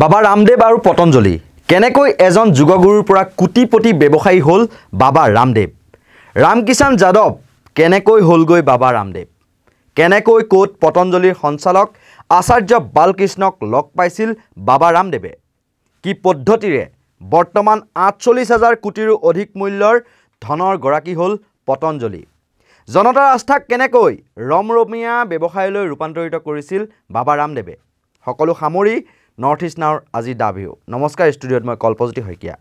বাবা ৰামদেৱ আৰু পতঞ্জলি কেনেকৈ এজন যোগগুৰুৰ পৰা কোটিপতি ব্যৱসায়ী হ'ল বাবা ৰামদেৱ। ৰামকিষাণ যাদৱ কেনেকৈ হ'লগৈ বাবা ৰামদেৱ। কেনেকৈ ক'ত পতঞ্জলিৰ সঞ্চালক আচাৰ্য বালকৃষ্ণক লগ পাইছিল বাবা ৰামদেৱে। কি পদ্ধতিৰে বৰ্তমান ৪৮,০০০ কোটিৰো অধিক মূল্যৰ ধনৰ গৰাকী হ'ল পতঞ্জলি। জনতাৰ আস্থাক কেনেকৈ ৰমৰমীয়া ব্যৱসায়লৈ ৰূপান্তৰিত কৰিছিল বাবা ৰামদেৱে। সকলো সামৰি নৰ্থ ইষ্ট নাওৰ আজি দা ভিউ। নমস্কাৰ, ষ্টুডিঅ'ত মই কল্পজ্যোতি শইকীয়া।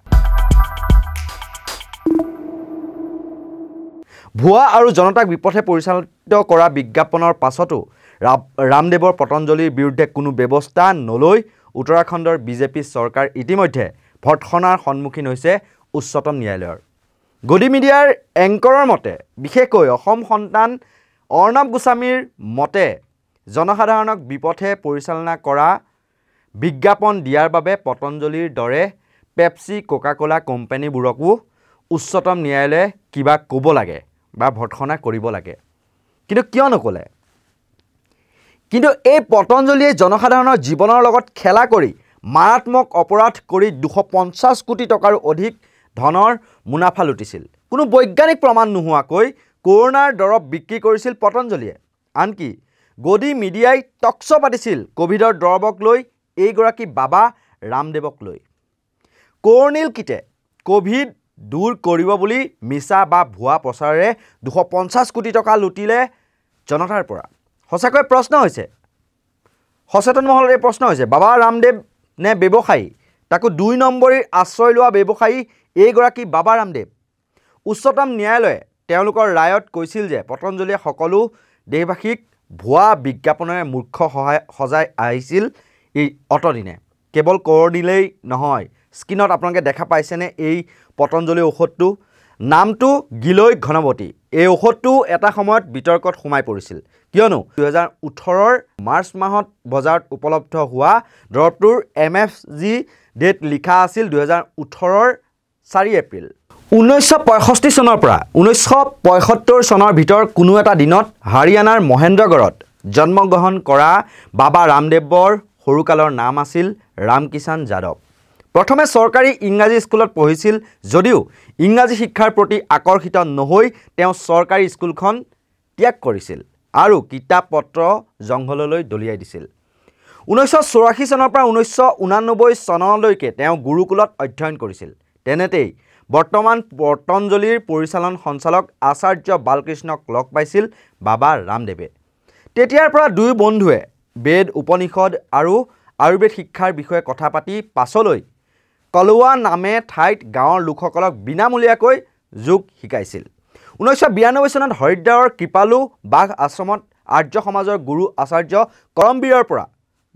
ভুৱা আৰু জনতাক বিপথে পৰিচালিত কৰা বিজ্ঞাপনৰ পাছতো ৰামদেৱৰ পতঞ্জলিৰ বিৰুদ্ধে কোনো ব্যৱস্থা নলৈ উত্তৰাখণ্ডৰ বিজেপি চৰকাৰ ইতিমধ্যে ভৰ্ৎসনাৰ সন্মুখীন হৈছে উচ্চতম ন্যায়ালয়ৰ। গদি মিডিয়াৰ এংকৰৰ মতে, বিশেষকৈ অসম সন্তান অৰ্ণৱ গোস্বামীৰ মতে, জনসাধাৰণক বিপথে পৰিচালনা কৰা বিজ্ঞাপন দিয়াৰ বাবে পতঞ্জলিৰ দৰে পেপচি কোকা-কোলা কোম্পানীবোৰকো উচ্চতম ন্যায়ালয়ে কিবা ক'ব লাগে বা ভৰ্ৎসনা কৰিব লাগে। কিন্তু কিয় নক'লে? কিন্তু এই পতঞ্জলিয়ে জনসাধাৰণৰ জীৱনৰ লগত খেলা কৰি মাৰাত্মক অপৰাধ কৰি ২৫০ কোটি টকাৰো অধিক ধনৰ মুনাফা লুটিছিল। কোনো বৈজ্ঞানিক প্ৰমাণ নোহোৱাকৈ কৰোনাৰ দৰৱ বিক্ৰী কৰিছিল পতঞ্জলিয়ে। আনকি গদি মিডিয়াই টকশ্ব পাতিছিল ক'ভিডৰ দৰৱক লৈ, এইগৰাকী বাবা ৰামদেৱক লৈ। কৰ্ণিল কিটে ক'ভিড দূৰ কৰিব বুলি মিছা বা ভুৱা প্ৰচাৰেৰে ২৫০ কোটি টকা লুটিলে জনতাৰ পৰা। সঁচাকৈ প্ৰশ্ন হৈছে, সচেতন মহলৰ এই প্ৰশ্ন হৈছে, বাবা ৰামদেৱ নে ব্যৱসায়ী? তাকো ২ নম্বৰীৰ আশ্ৰয় লোৱা ব্যৱসায়ী এইগৰাকী বাবা ৰামদেৱ। উচ্চতম ন্যায়ালয়ে তেওঁলোকৰ ৰায়ত কৈছিল যে পতঞ্জলিয়ে সকলো দেশবাসীক ভুৱা বিজ্ঞাপনেৰে মূৰ্খ সজাই আহিছিল এই অতদিনে। কেৱল কৰ্ণিলেই নহয়, স্ক্ৰীণত আপোনালোকে দেখা পাইছেনে এই পতঞ্জলি ঔষধটো? নামটো গিলৈ ঘনৱতী। এই ঔষধটো এটা সময়ত বিতৰ্কত সোমাই পৰিছিল, কিয়নো ২০১৮ৰ মাৰ্চ মাহত বজাৰত উপলব্ধ হোৱা দৰৱটোৰ MFG ডেট লিখা আছিল ২০১৮ৰ ৪ এপ্ৰিল। ১৯৬৫ চনৰ পৰা ১৯৭৫ চনৰ ভিতৰত কোনো এটা দিনত হাৰিয়ানাৰ মহেন্দ্ৰগড়ত জন্মগ্ৰহণ কৰা বাবা ৰামদেৱৰ সৰুকালৰ নাম আছিল ৰামকিষাণ যাদৱ। প্ৰথমে চৰকাৰী ইংৰাজী স্কুলত পঢ়িছিল যদিও ইংৰাজী শিক্ষাৰ প্ৰতি আকৰ্ষিত নহৈ তেওঁ চৰকাৰী স্কুলখন ত্যাগ কৰিছিল আৰু কিতাপ পত্ৰ জংঘললৈ দলিয়াই দিছিল। ১৯৮৪ চনৰ পৰা ১৯৮৯ চনলৈকে তেওঁ গুৰুকুলত অধ্যয়ন কৰিছিল। তেনেতেই বৰ্তমান পতঞ্জলিৰ পৰিচালন সঞ্চালক আচাৰ্য বালকৃষ্ণক লগ পাইছিল বাবা ৰামদেৱে। তেতিয়াৰ পৰা দুয়ো বন্ধুৱে বেদ, উপনিষদ আৰু আয়ুৰ্বেদ শিক্ষাৰ বিষয়ে কথা পাতি পাছলৈ কলৱা নামে ঠাইত গাঁৱৰ লোকসকলক বিনামূলীয়াকৈ যোগ শিকাইছিল। ১৯৯২ চনত হৰিদ্বাৰৰ কৃপালু বাঘ আশ্ৰমত আৰ্য সমাজৰ গুৰু আচাৰ্য কৰমবীৰৰ পৰা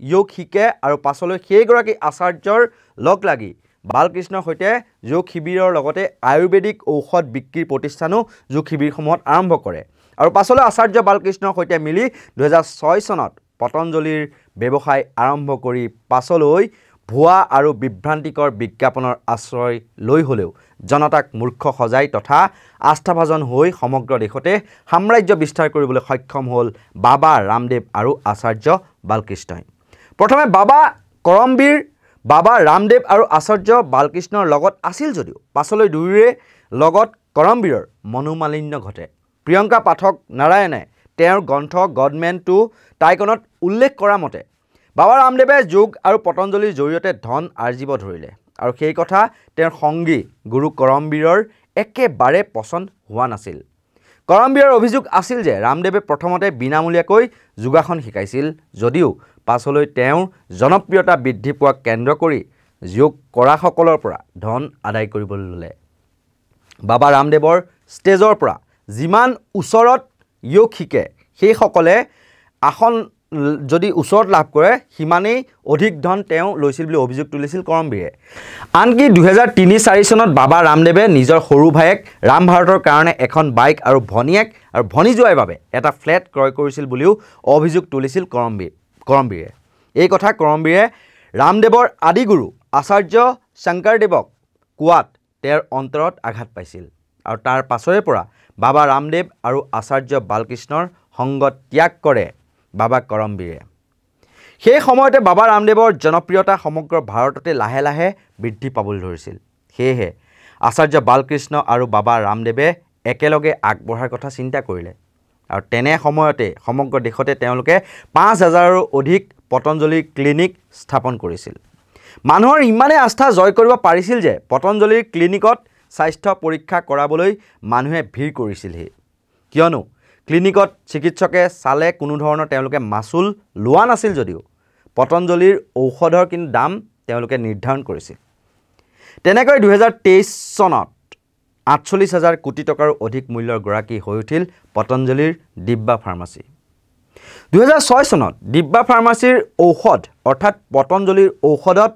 যোগ শিকে আৰু পাছলৈ সেইগৰাকী আচাৰ্যৰ লগ লাগি বালকৃষ্ণৰ সৈতে যোগ শিবিৰৰ লগতে আয়ুৰ্বেদিক ঔষধ বিক্ৰীৰ প্ৰতিষ্ঠানো যোগ শিবিৰসমূহত আৰম্ভ কৰে আৰু পাছলৈ আচাৰ্য বালকৃষ্ণৰ সৈতে মিলি ২০০৬ চনত পতঞ্জলিৰ ব্যৱসায় আৰম্ভ কৰি পাছলৈ ভুৱা আৰু বিভ্ৰান্তিকৰ বিজ্ঞাপনৰ আশ্ৰয় লৈ হ'লেও জনতাক মূৰ্খ সজাই তথা আস্থাভাজন হৈ সমগ্ৰ দেশতে সাম্ৰাজ্য বিস্তাৰ কৰিবলৈ সক্ষম হ'ল বাবা ৰামদেৱ আৰু আচাৰ্য বালকৃষ্ণই। প্ৰথমে বাবা কৰমবীৰ বাবা ৰামদেৱ আৰু আচাৰ্য বালকৃষ্ণৰ লগত আছিল যদিও পাছলৈ দুয়োৰে লগত কৰমবীৰৰ মনোমালিন্য ঘটে। প্ৰিয়ংকা পাঠক নাৰায়ণে তেওঁৰ গ্ৰন্থ গডমেন টু টাইকনত উল্লেখ কৰা মতে, বাবা ৰামদেৱে যোগ আৰু পতঞ্জলিৰ জৰিয়তে ধন আৰ্জিব ধৰিলে আৰু সেই কথা তেওঁৰ সংগী গুৰু কৰমবীৰৰ একেবাৰে পচন্দ হোৱা নাছিল। কৰমবীৰৰ অভিযোগ আছিল যে ৰামদেৱে প্ৰথমতে বিনামূলীয়াকৈ যোগাসন শিকাইছিল যদিও পাছলৈ তেওঁৰ জনপ্ৰিয়তা বৃদ্ধি পোৱাক কেন্দ্ৰ কৰি যোগ কৰাসকলৰ পৰা ধন আদায় কৰিবলৈ ল'লে। বাবা ৰামদেৱৰ ষ্টেজৰ পৰা যিমান ওচৰত যোগ শিকে সেইসকলে আসন যদি ওচৰত লাভ কৰে সিমানেই অধিক ধন তেওঁ লৈছিল বুলি অভিযোগ তুলিছিল কৰমবীৰে। আনকি ২০০৩-৪ চনত বাবা ৰামদেৱে নিজৰ সৰু ভায়েক ৰাম ভাৰতৰ কাৰণে এখন বাইক আৰু ভনীয়েক আৰু ভনীজোৱাইৰ বাবে এটা ফ্লেট ক্ৰয় কৰিছিল বুলিও অভিযোগ তুলিছিল কৰমবীৰে। এই কথা কৰমবীৰে ৰামদেৱৰ আদিগুৰু আচাৰ্য শংকৰদেৱক কোৱাত তেওঁৰ অন্তৰত আঘাত পাইছিল আৰু তাৰ পাছৰে পৰা বাবা ৰামদেৱ আৰু আচাৰ্য বালকৃষ্ণৰ সংগ ত্যাগ কৰে বাবা কৰমবীৰে। সেই সময়তে বাবা ৰামদেৱৰ জনপ্ৰিয়তা সমগ্ৰ ভাৰততে লাহে লাহে বৃদ্ধি পাবলৈ ধৰিছিল। সেয়েহে আচাৰ্য বালকৃষ্ণ আৰু বাবা ৰামদেৱে একেলগে আগবঢ়াৰ কথা চিন্তা কৰিলে আৰু তেনে সময়তে সমগ্ৰ দেশতে তেওঁলোকে ৫,০০০ৰো অধিক পতঞ্জলি ক্লিনিক স্থাপন কৰিছিল। মানুহৰ ইমানেই আস্থা জয় কৰিব পাৰিছিল যে পতঞ্জলিৰ ক্লিনিকত স্বাস্থ্য পৰীক্ষা কৰাবলৈ মানুহে ভিৰ কৰিছিলহি। কিয়নো ক্লিনিকত চিকিৎসকে চালে কোনো ধৰণৰ তেওঁলোকে মাচুল লোৱা নাছিল যদিও পতঞ্জলিৰ ঔষধৰ কিন্তু দাম তেওঁলোকে নিৰ্ধাৰণ কৰিছিল। তেনেকৈ ২০২৩ চনত ৪৮,০০০ কোটি টকাৰো অধিক মূল্যৰ গৰাকী হৈ উঠিল পতঞ্জলিৰ দিব্যা ফাৰ্মাচী। ২০০৬ চনত দিব্যা ফাৰ্মাচীৰ ঔষধ অৰ্থাৎ পতঞ্জলিৰ ঔষধত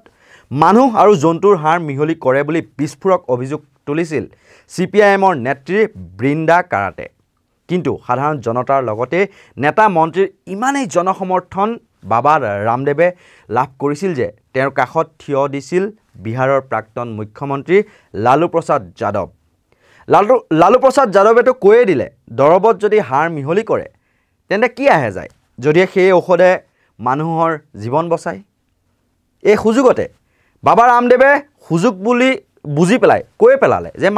মানুহ আৰু জন্তুৰ হাড় মিহলি কৰে বুলি বিস্ফোৰক অভিযোগ তুলিছিল CPIMৰ নেত্ৰী বৃন্দা কাৰাটে। কিন্তু সাধাৰণ জনতাৰ লগতে নেতা মন্ত্ৰীৰ ইমানেই জনসমৰ্থন বাবা ৰামদেৱে লাভ কৰিছিল যে তেওঁৰ কাষত থিয় দিছিল বিহাৰৰ প্ৰাক্তন মুখ্যমন্ত্ৰী লালু প্ৰসাদ যাদৱ। লালু প্ৰসাদ যাদৱেতো কৈয়ে দিলে, দৰৱত যদি হাড় মিহলি কৰে তেন্তে কি আহে যায় যদিহে সেই ঔষধে মানুহৰ জীৱন বচায়। এই সুযোগতে বাবা ৰামদেৱে সুযোগ বুলি বুজি পেলাই কৈ পেলালে যে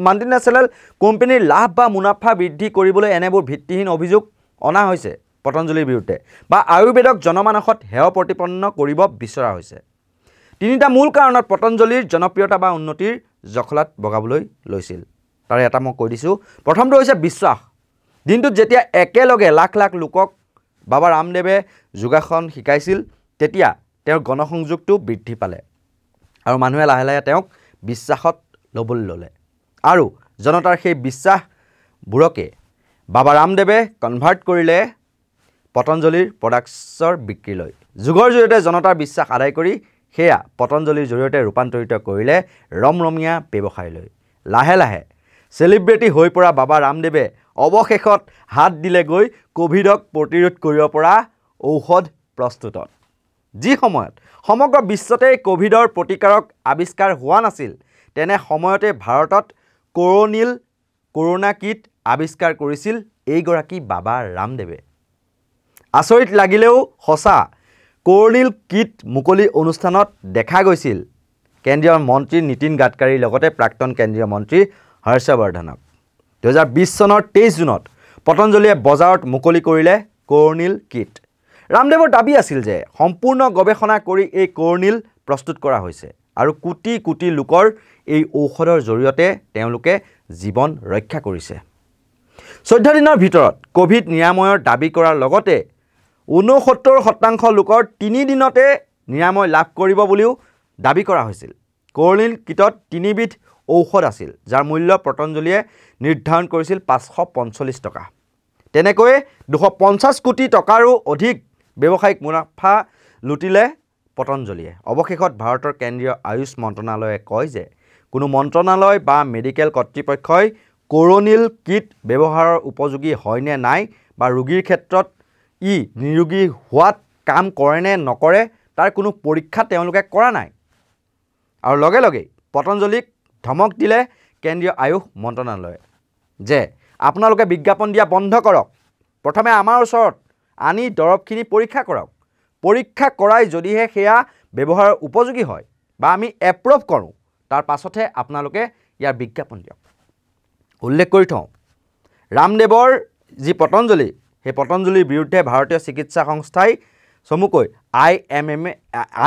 মাল্টিনেশ্যনেল কোম্পানীৰ লাভ বা মুনাফা বৃদ্ধি কৰিবলৈ এনেবোৰ ভিত্তিহীন অভিযোগ অনা হৈছে পতঞ্জলিৰ বিৰুদ্ধে বা আয়ুৰ্বেদক জনমানসত হেয় প্ৰতিপন্ন কৰিব বিচৰা হৈছে। তিনিটা মূল কাৰণত পতঞ্জলিৰ জনপ্ৰিয়তা বা উন্নতিৰ জখলাত বগাবলৈ লৈছিল। তাৰে এটা মই কৈ দিছোঁ। প্ৰথমটো হৈছে বিশ্বাস। দিনটোত যেতিয়া একেলগে লাখ লাখ লোকক বাবা ৰামদেৱে যোগাসন শিকাইছিল তেতিয়া তেওঁৰ গণসংযোগটো বৃদ্ধি পালে আৰু মানুহে লাহে লাহে তেওঁক বিশ্বাসত ল'বলৈ ল'লে আৰু জনতাৰ সেই বিশ্বাসবোৰকে বাবা ৰামদেৱে কনভাৰ্ট কৰিলে পতঞ্জলিৰ প্ৰডাক্টছৰ বিক্ৰীলৈ। যুগৰ জৰিয়তে জনতাৰ বিশ্বাস আদায় কৰি সেয়া পতঞ্জলিৰ জৰিয়তে ৰূপান্তৰিত কৰিলে ৰমৰমীয়া ব্যৱসায়লৈ। লাহে লাহে চেলিব্ৰিটি হৈ পৰা বাবা ৰামদেৱে অৱশেষত হাত দিলেগৈ কোভিডক প্ৰতিৰোধ কৰিব পৰা ঔষধ প্ৰস্তুতত। যি সময়ত সমগ্ৰ বিশ্বতে কোভিডৰ প্ৰতিকাৰক আৱিষ্কাৰ হোৱা নাছিল তেনে সময়তে ভাৰতত কৰোনা কিট আৱিষ্কাৰ কৰিছিল এইগৰাকী বাবা ৰামদেৱে। আচৰিত লাগিলেও সঁচা, কৰোনিল কিট মুকলি অনুষ্ঠানত দেখা গৈছিল কেন্দ্ৰীয় মন্ত্ৰী নীতিন গাডকাৰীৰ লগতে প্ৰাক্তন কেন্দ্ৰীয় মন্ত্ৰী হৰ্ষবৰ্ধনক। ২০২০ চনৰ ২৩ জুনত পতঞ্জলিয়ে বজাৰত মুকলি কৰিলে কৰোনিল কিট। ৰামদেৱৰ দাবী আছিল যে সম্পূৰ্ণ গৱেষণা কৰি এই কৰোনিল প্ৰস্তুত কৰা হৈছে আৰু কোটি কোটি লোকৰ এই ঔষধৰ জৰিয়তে তেওঁলোকে জীৱন ৰক্ষা কৰিছে। ১৪ দিনৰ ভিতৰত কোভিড নিৰাময়ৰ দাবী কৰাৰ লগতে ৬৯% লোকৰ ৩ দিনতে নিৰাময় লাভ কৰিব বুলিও দাবী কৰা হৈছিল। কৰোনিল কিটত ৩বিধ ঔষধ আছিল যাৰ মূল্য পতঞ্জলিয়ে নিৰ্ধাৰণ কৰিছিল ৫৪৫ টকা। তেনেকৈয়ে ২৫০ কোটি টকাৰো অধিক ব্যৱসায়িক মুনাফা লুটিলে পতঞ্জলিয়ে। অৱশেষত ভাৰতৰ কেন্দ্ৰীয় আয়ুষ মন্ত্ৰণালয়ে কয় যে কোনো মন্ত্ৰণালয় বা মেডিকেল কৰ্তৃপক্ষই কৰোনিল কিট ব্যৱহাৰৰ উপযোগী হয়নে নাই বা ৰোগীৰ ক্ষেত্ৰত ই নিৰোগী হোৱাত কাম কৰে নে নকৰে তাৰ কোনো পৰীক্ষা তেওঁলোকে কৰা নাই। আৰু লগে লগেই পতঞ্জলিক ধমক দিলে কেন্দ্ৰীয় আয়ুষ মন্ত্ৰণালয়ে যে আপোনালোকে বিজ্ঞাপন দিয়া বন্ধ কৰক, প্ৰথমে আমাৰ ওচৰত আনি দৰৱখিনি পৰীক্ষা কৰক, পৰীক্ষা কৰাই যদিহে সেয়া ব্যৱহাৰৰ উপযোগী হয় বা আমি এপ্ৰুভ কৰোঁ তাৰ পাছতহে আপোনালোকে ইয়াৰ বিজ্ঞাপন দিয়ক। উল্লেখ কৰি থওঁ, ৰামদেৱৰ যি পতঞ্জলি সেই পতঞ্জলিৰ বিৰুদ্ধে ভাৰতীয় চিকিৎসা সংস্থাই চমুকৈ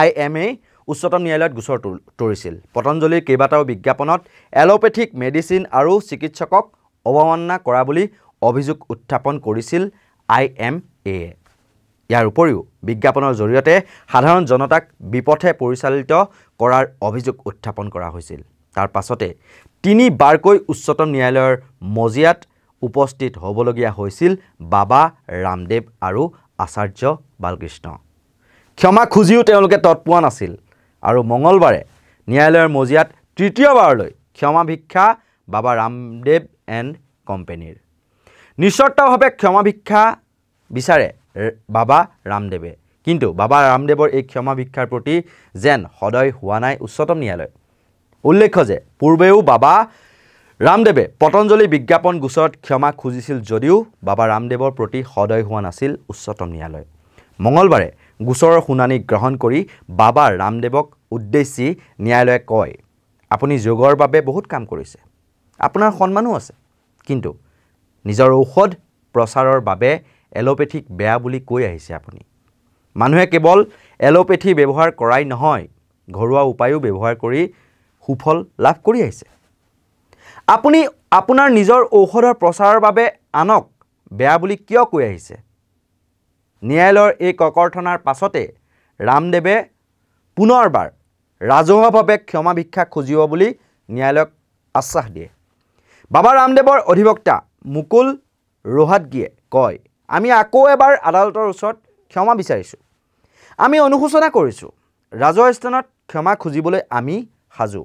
IMA উচ্চতম ন্যায়ালয়ত গোচৰ তৰিছিল। পতঞ্জলিৰ কেইবাটাও বিজ্ঞাপনত এলোপেথিক মেডিচিন আৰু চিকিৎসকক অৱমাননা কৰা বুলি অভিযোগ উত্থাপন কৰিছিল IMA। ইয়াৰ উপৰিও বিজ্ঞাপনৰ জৰিয়তে সাধাৰণ জনতাক বিপথে পৰিচালিত কৰাৰ অভিযোগ উত্থাপন কৰা হৈছিল। তাৰ পাছতে ৩ বাৰকৈ উচ্চতম ন্যায়ালয়ৰ মজিয়াত উপস্থিত হ'বলগীয়া হৈছিল বাবা ৰামদেৱ আৰু আচাৰ্য বালকৃষ্ণ। ক্ষমা খুজিও তেওঁলোকে তৎপোৱা নাছিল আৰু মঙলবাৰে ন্যায়ালয়ৰ মজিয়াত তৃতীয়বাৰলৈ ক্ষমা ভিক্ষা বাবা ৰামদেৱ এণ্ড কোম্পানীৰ। নিস্বাৰ্থভাৱে ক্ষমা ভিক্ষা বিচাৰে বাবা ৰামদেৱে, কিন্তু বাবা ৰামদেৱৰ এই ক্ষমা ভিক্ষাৰ প্ৰতি যেন সদয় হোৱা নাই উচ্চতম ন্যায়ালয়। উল্লেখ্য যে পূৰ্বেও বাবা ৰামদেৱে পতঞ্জলি বিজ্ঞাপন গোচৰত ক্ষমা খুজিছিল যদিও বাবা ৰামদেৱৰ প্ৰতি সদয় হোৱা নাছিল উচ্চতম ন্যায়ালয়। মঙলবাৰে গোচৰৰ শুনানি গ্ৰহণ কৰি বাবা ৰামদেৱক উদ্দেশ্যি ন্যায়ালয়ে কয়, আপুনি যোগৰ বাবে বহুত কাম কৰিছে, আপোনাৰ সন্মানো আছে, কিন্তু নিজৰ ঔষধ প্ৰচাৰৰ বাবে এলোপেথিক বেয়া বুলি কৈ আহিছে আপুনি। মানুহে কেৱল এলোপেথি ব্যৱহাৰ কৰাই নহয়, ঘৰুৱা উপায়ো ব্যৱহাৰ কৰি সুফল লাভ কৰি আহিছে। আপুনি আপোনাৰ নিজৰ ঔষধৰ প্ৰচাৰৰ বাবে আনক বেয়া বুলি কিয় কৈ আহিছে? ন্যায়ালয়ৰ এই ককৰ্থনাৰ পাছতে ৰামদেৱে পুনৰবাৰ ৰাজহুৱাভাৱে ক্ষমা ভিক্ষা খুজিব বুলি ন্যায়ালয়ক আশ্বাস দিয়ে। বাবা ৰামদেৱৰ অধিবক্তা মুকুল ৰোহাতগীয়ে কয়, আমি আকৌ এবাৰ আদালতৰ ওচৰত ক্ষমা বিচাৰিছোঁ। আমি অনুশোচনা কৰিছোঁ। ৰাজহুৱা স্থানত ক্ষমা খুজিবলৈ আমি সাজু।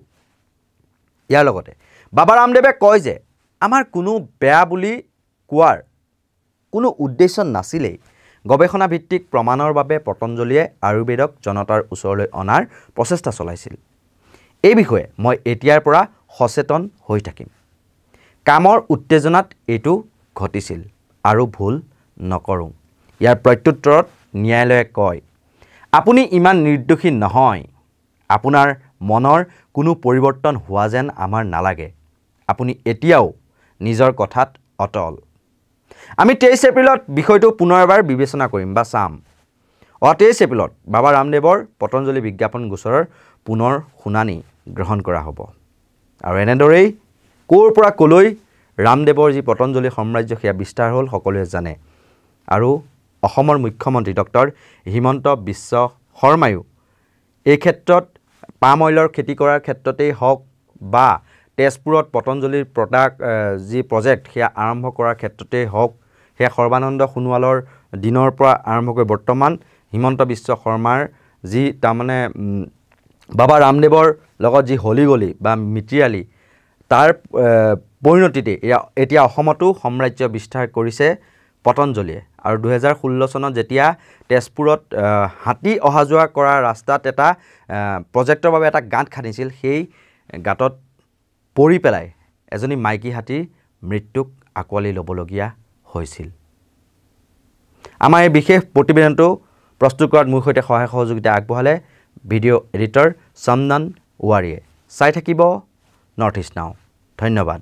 ইয়াৰ লগতে বাবা ৰামদেৱে কয় যে আমাৰ কোনো বেয়া বুলি কোৱাৰ কোনো উদ্দেশ্য নাছিলেই। গৱেষণা ভিত্তিক প্ৰমাণৰ বাবে পতঞ্জলীয়ে আয়ুৰ্বেদক জনতাৰ ওচৰলৈ অনাৰ প্ৰচেষ্টা চলাইছিল। এই বিষয়ে মই এতিয়াৰ পৰা সচেতন হৈ থাকিম। কামৰ উত্তেজনাত এইটো ঘটিছিল আৰু ভুল নকৰোঁ। ইয়াৰ প্ৰত্যুত্তৰত ন্যায়ালয়ে কয়, আপুনি ইমান নিৰ্দোষী নহয়। আপোনাৰ মনৰ কোনো পৰিৱৰ্তন হোৱা যেন আমাৰ নালাগে। আপুনি এতিয়াও নিজৰ কথাত অটল। আমি 23 এপ্ৰিলত বিষয়টো পুনৰ এবাৰ বিবেচনা কৰিম বা চাম। 23 এপ্ৰিলত বাবা ৰামদেৱৰ পতঞ্জলি বিজ্ঞাপন গোচৰৰ পুনৰ শুনানি গ্ৰহণ কৰা হ'ব। আৰু এনেদৰেই ক'ৰ পৰা ক'লৈ ৰামদেৱৰ যি পতঞ্জলি সাম্ৰাজ্য সেয়া বিস্তাৰ হ'ল সকলোৱে জানে। আৰু অসমৰ মুখ্যমন্ত্ৰী ডক্টৰ হিমন্ত বিশ্ব শৰ্মায়ো এই ক্ষেত্ৰত পাম অইলৰ খেতি কৰাৰ ক্ষেত্ৰতেই হওক বা তেজপুৰত পতঞ্জলিৰ যি প্ৰজেক্ট সেয়া আৰম্ভ কৰাৰ ক্ষেত্ৰতেই হওক, সেয়া সৰ্বানন্দ সোণোৱালৰ দিনৰ পৰা আৰম্ভ কৰি বৰ্তমান হিমন্ত বিশ্ব শৰ্মাৰ যি তাৰমানে বাবা ৰামদেৱৰ লগত যি হলিগলি বা মিতিৰালি, তাৰ পৰিণতিতে এতিয়া অসমতো সাম্ৰাজ্য বিস্তাৰ কৰিছে পতঞ্জলীয়ে। আৰু 2016 চনত যেতিয়া তেজপুৰত হাতী অহা যোৱা কৰা ৰাস্তাত এটা প্ৰজেক্টৰ বাবে এটা গাঁত খান্দিছিল, সেই গাঁতত পৰি পেলাই এজনী মাইকী হাতীৰ মৃত্যুক আঁকোৱালি ল'বলগীয়া হৈছিল। আমাৰ এই বিশেষ প্ৰতিবেদনটো প্ৰস্তুত কৰাত মোৰ সৈতে সহায় সহযোগিতা আগবঢ়ালে ভিডিঅ' এডিটৰ চন্দন ৱাৰীয়ে। চাই থাকিব নৰ্থ ইষ্ট নাও। ধন্যবাদ।